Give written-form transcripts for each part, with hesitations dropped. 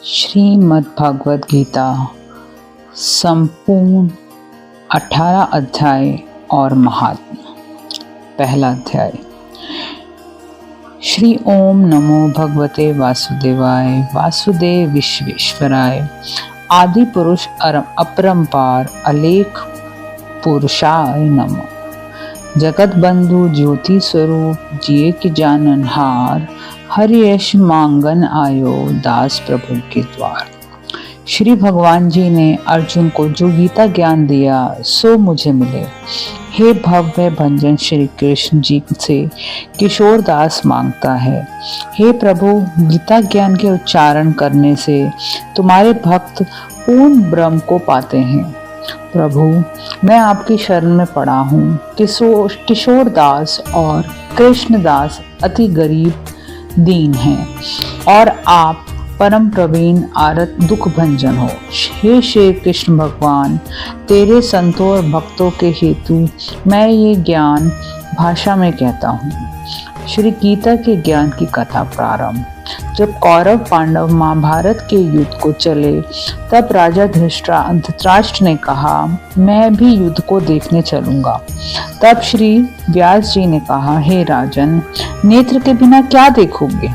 श्रीमद् भगवद गीता संपूर्ण 18 अध्याय और महात्मा। पहला अध्याय। श्री ओम नमो भगवते वासुदेवाय वासुदेव विश्वेश्वराय आदि पुरुष अपरंपार अलेख पुरुषाय नमः। जगत बंधु ज्योति स्वरूप जिये की जाननहार हरियश मांगन आयो दास प्रभु के द्वार। श्री भगवान जी ने अर्जुन को जो गीता ज्ञान दिया सो मुझे मिले। हे भव्य भंजन श्री कृष्ण जी से किशोर दास मांगता है। हे प्रभु, गीता ज्ञान के उच्चारण करने से तुम्हारे भक्त पूर्ण ब्रह्म को पाते हैं। प्रभु, मैं आपकी शरण में पड़ा हूँ। किशोर दास और कृष्ण दास अति गरीब दीन हैं और आप परम प्रवीण आरत दुख भंजन हो। हे श्री कृष्ण भगवान, तेरे संतों और भक्तों के हेतु मैं ये ज्ञान भाषा में कहता हूँ। श्री गीता के ज्ञान की कथा प्रारंभ। जब कौरव पांडव महाभारत के युद्ध को चले तब राजा धृतराष्ट्र ने कहा, मैं भी युद्ध को देखने चलूंगा। तब श्री व्यास जी ने कहा, हे राजन, नेत्र के बिना क्या देखोगे?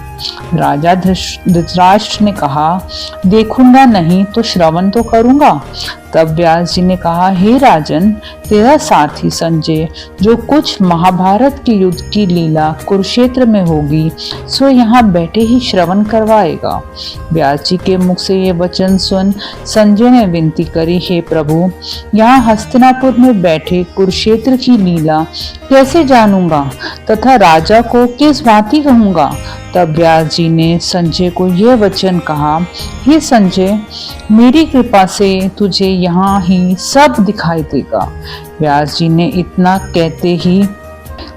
राजा धृतराष्ट्र ने कहा, देखूंगा नहीं तो श्रवण तो करूंगा। तब व्यास जी ने कहा, हे राजन, तेरा सारथी संजय जो कुछ महाभारत के युद्ध की लीला कुरुक्षेत्र में होगी सो यहाँ बैठे ही श्रवण करवाएगा। व्यास जी के मुख से ये वचन सुन संजय ने विनती करी, हे प्रभु, यहाँ हस्तिनापुर में बैठे कुरुक्षेत्र की लीला कैसे जानूंगा तथा राजा को किस भांति कहूंगा? तब व्यास जी ने संजय को यह वचन कहा, हे संजय, मेरी कृपा से तुझे यहाँ ही सब दिखाई देगा। व्यास जी ने इतना कहते ही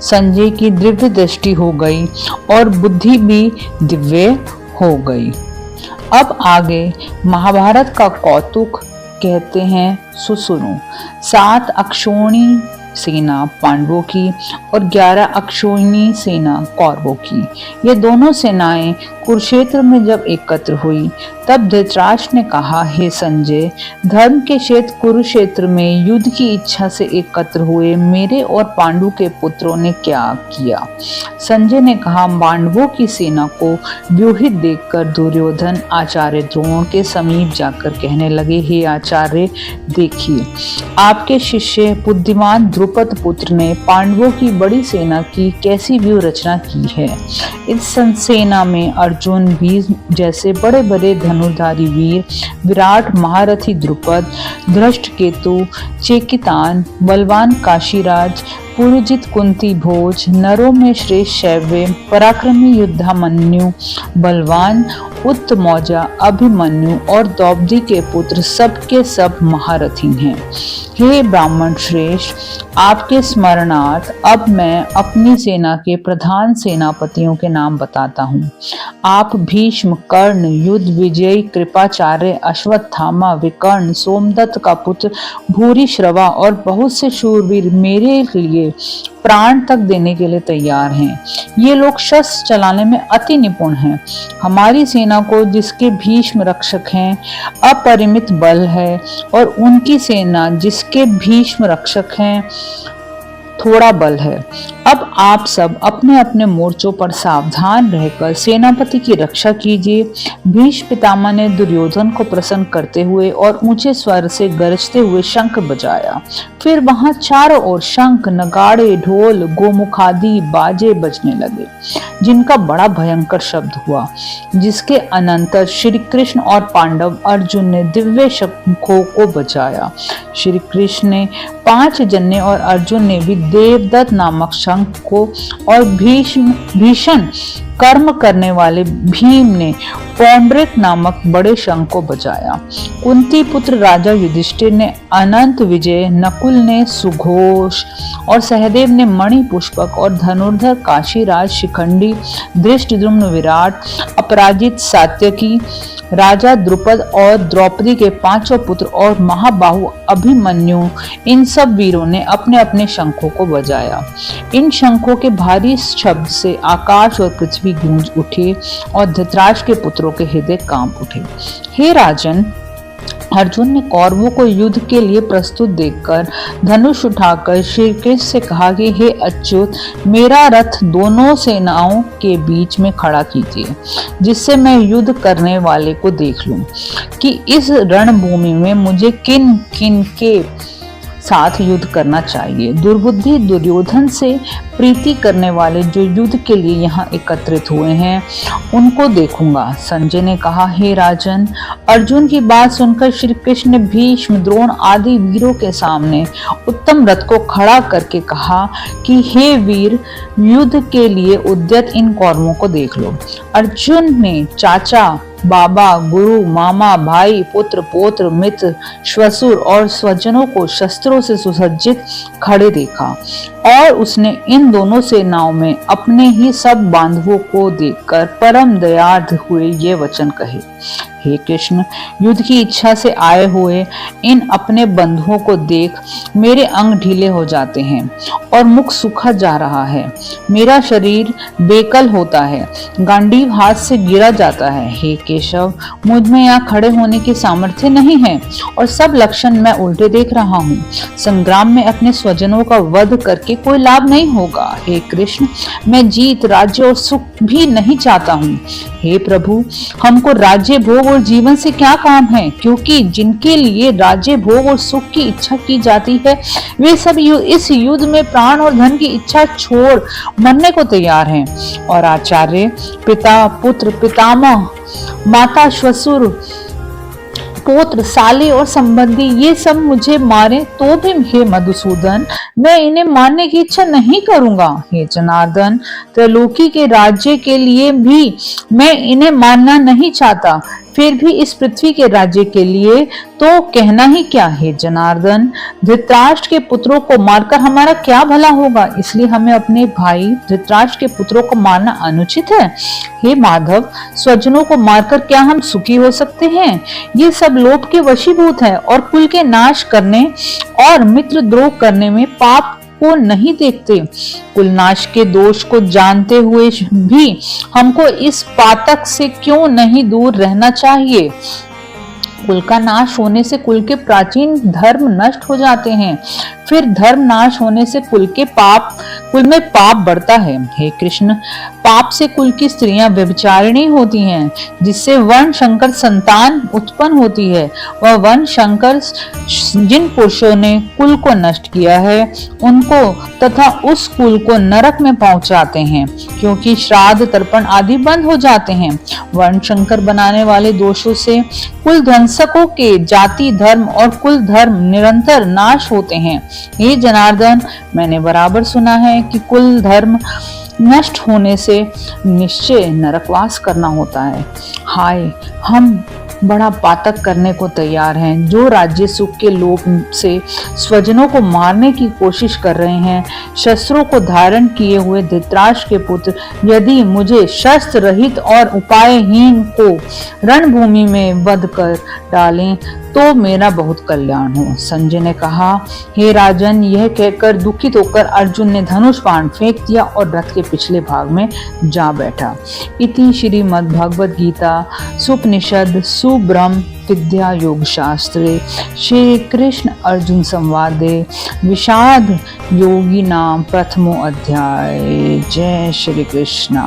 संजय की दिव्य दृष्टि हो गई और बुद्धि भी दिव्य हो गई। अब आगे महाभारत का कौतुक कहते हैं, सुनो। 7 अक्षौणी सेना पांडवों की और 11 अक्षौहिणी सेना कौरवों की, ये दोनों सेनाएं कुरुक्षेत्र में जब एकत्र हुई तब धृतराष्ट्र ने कहा, हे संजय, धर्म के क्षेत्र कुरुक्षेत्र में युद्ध की इच्छा से एकत्र हुए मेरे और पांडु के पुत्रों ने क्या किया? संजय ने कहा, पांडवों की सेना को व्यूहित देखकर दुर्योधन आचार्य द्रोण के समीप जाकर कहने लगे, हे आचार्य, देखिए, आपके शिष्य बुद्धिमान द्रुपद पुत्र ने पांडवों की बड़ी सेना की कैसी व्यूह रचना की है। इस सेना में अर्जुन, भीष्म जैसे बड़े बड़े धनुर्धारी वीर, विराट महारथी द्रुपद, धृष्टकेतु, चेकितान, बलवान काशीराज, पुरुजित कुंती भोज, नरों में श्रेष्ठ शैव्य, पराक्रमी युद्धामन्यु, बलवान उत्तमौजा, अभिमन्यु और द्रौपदी के पुत्र सबके सब महारथी हैं। हे ब्राह्मण श्रेष्ठ, आपके स्मरणार्थ अब मैं अपनी सेना के प्रधान सेनापतियों के नाम बताता हूँ। आप भीष्म, कर्ण, युद्ध विजयी, कृपाचार्य, अश्वत्थामा, विकर्ण, सोमदत्त का पुत्र भूरिश्रवा और बहुत से शूरवीर मेरे लिए प्राण तक देने के लिए तैयार हैं। ये लोग शस्त्र चलाने में अति निपुण हैं। हमारी सेना को जिसके भीष्म रक्षक हैं अपरिमित बल है और उनकी सेना जिसके भीष्म रक्षक हैं थोड़ा बल है। अब आप सब अपने अपने मोर्चों पर सावधान रहकर सेनापति की रक्षा कीजिए। भीष्म पितामह ने दुर्योधन को प्रसन्न करते हुए और ऊंचे स्वर से गरजते हुए शंख बजाया। फिर वहां चारों ओर शंख, नगाड़े, ढोल, गोमुखादि बाजे बजने लगे, जिनका बड़ा भयंकर शब्द हुआ, जिसके अनंतर श्री कृष्ण और पांडव अर्जुन ने दिव्य शंखों को बजाया। श्री कृष्ण ने 5 जने और अर्जुन ने भी देवदत्त नामक शंख को और भीषण कर्म करने वाले भीम ने पौंड्रिक नामक बड़े शंख को बजाया। कुंती पुत्र राजा युधिष्ठिर ने अनंत विजय, नकुल ने सुघोष और सहदेव ने मणि पुष्पक और धनुर्धर काशीराज शिखंडी, धृष्टद्युम्न विराट, अपराजित सात्यकी, राजा द्रुपद और द्रौपदी के 5 पुत्र और महाबाहु अभिमन्यु, इन सब वीरों ने अपने अपने शंखों को बजाया। इन शंखों के भारी शब्द से आकाश और पृथ्वी भी गूंज उठे और धृतराष्ट्र के पुत्रों के हृदय कांप उठे। हे राजन, अर्जुन ने कौरवों को युद्ध के लिए प्रस्तुत देखकर धनुष उठाकर श्री कृष्ण से कहा कि हे अच्युत, मेरा रथ दोनों सेनाओं के बीच में खड़ा कीजिए, जिससे मैं युद्ध करने वाले को देख लूं कि इस रणभूमि में मुझे किन किन के साथ युद्ध करना चाहिए। दुर्बुद्धि दुर्योधन से प्रीति करने वाले जो युद्ध के लिए यहाँ एकत्रित हुए हैं उनको देखूंगा। संजय ने कहा, हे राजन, अर्जुन की बात सुनकर श्री कृष्ण ने भीष्म, द्रोण आदि वीरों के सामने उत्तम रथ को खड़ा करके कहा कि हे वीर, युद्ध के लिए उद्यत इन कौरवों को देख लो। अर्जुन ने चाचा, बाबा, गुरु, मामा, भाई, पुत्र, पौत्र, मित्र, श्वशुर और स्वजनों को शस्त्रों से सुसज्जित खड़े देखा और उसने इन दोनों सेनाओं में अपने ही सब बांधवों को देखकर परम दयार्द हुए ये वचन कहे, हे कृष्ण, युद्ध की इच्छा से आए हुए इन अपने बंधुओं को देख मेरे अंग ढीले हो जाते हैं और मुख सूखा जा रहा है। मेरा शरीर बेकल होता है, गांडीव हाथ से गिरा जाता है। हे केशव, मुझ में यहाँ खड़े होने की सामर्थ्य नहीं है और सब लक्षण मैं उल्टे देख रहा हूँ। संग्राम में अपने स्वजनों का वध करके कोई लाभ नहीं होगा। हे कृष्ण, मैं जीत, राज्य और सुख भी नहीं चाहता हूँ। हे प्रभु, हमको राज्य, भोग और जीवन से क्या काम है, क्योंकि जिनके लिए राज्य, भोग और सुख की इच्छा की जाती है वे सब इस युद्ध में प्राण और धन की इच्छा छोड़ मरने को तैयार हैं। और आचार्य, पिता, पुत्र, पितामह, माता, श्वशुर, पौत्र, साले और संबंधी ये सब मुझे मारे तो भी हे मधुसूदन, मैं इन्हें मारने की इच्छा नहीं करूंगा। हे जनार्दन, त्रैलोकी के राज्य के लिए भी मैं इन्हें मारना नहीं चाहता, फिर भी इस पृथ्वी के राज्य के लिए तो कहना ही क्या। हे जनार्दन, धृतराष्ट्र के पुत्रों को मारकर हमारा क्या भला होगा, इसलिए हमें अपने भाई धृतराष्ट्र के पुत्रों को मारना अनुचित है। हे माधव, स्वजनों को मारकर क्या हम सुखी हो सकते हैं? ये सब लोभ के वशीभूत है और कुल के नाश करने और मित्र द्रोह करने में पाप को नहीं देखते। कुलनाश के दोष को जानते हुए भी हमको इस पातक से क्यों नहीं दूर रहना चाहिए। कुल का नाश होने से कुल के प्राचीन धर्म नष्ट हो जाते हैं, फिर धर्म नाश होने से कुल में पाप बढ़ता है। हे कृष्ण, पाप से कुल की स्त्रियां व्यभिचारिणी होती हैं, जिससे वर्ण संकर संतान उत्पन्न होती है। वह वर्ण संकर जिन पुरुषों ने कुल को नष्ट किया है उनको तथा उस कुल को नरक में पहुंचाते हैं, क्योंकि श्राद्ध, तर्पण आदि बंद हो जाते हैं। वर्ण संकर बनाने वाले दोषों से कुल ध्वंसकों के जाति, धर्म और कुल धर्म निरंतर नाश होते हैं। हे जनार्दन, मैंने बराबर सुना है कि कुल धर्म नष्ट होने से निश्चय नरकवास करना होता है। हाय, हम बड़ा पातक करने को तैयार हैं, जो राज्य सुख के लोभ से स्वजनों को मारने की कोशिश कर रहे हैं। शस्त्रों को धारण किए हुए धृतराष्ट्र के पुत्र यदि मुझे शस्त्र रहित और उपायहीन को रणभूमि में वध कर डालें तो मेरा बहुत कल्याण हो। संजय ने कहा, हे राजन, यह कहकर दुखित होकर अर्जुन ने धनुष बाण फेंक दिया और रथ के पिछले भाग में जा बैठा। इति श्रीमद् भगवद गीता सुपनिषद सुब्रह्म विद्या योग शास्त्रे श्री कृष्ण अर्जुन संवादे विषाद योगी नाम प्रथमो अध्याय। जय श्री कृष्ण।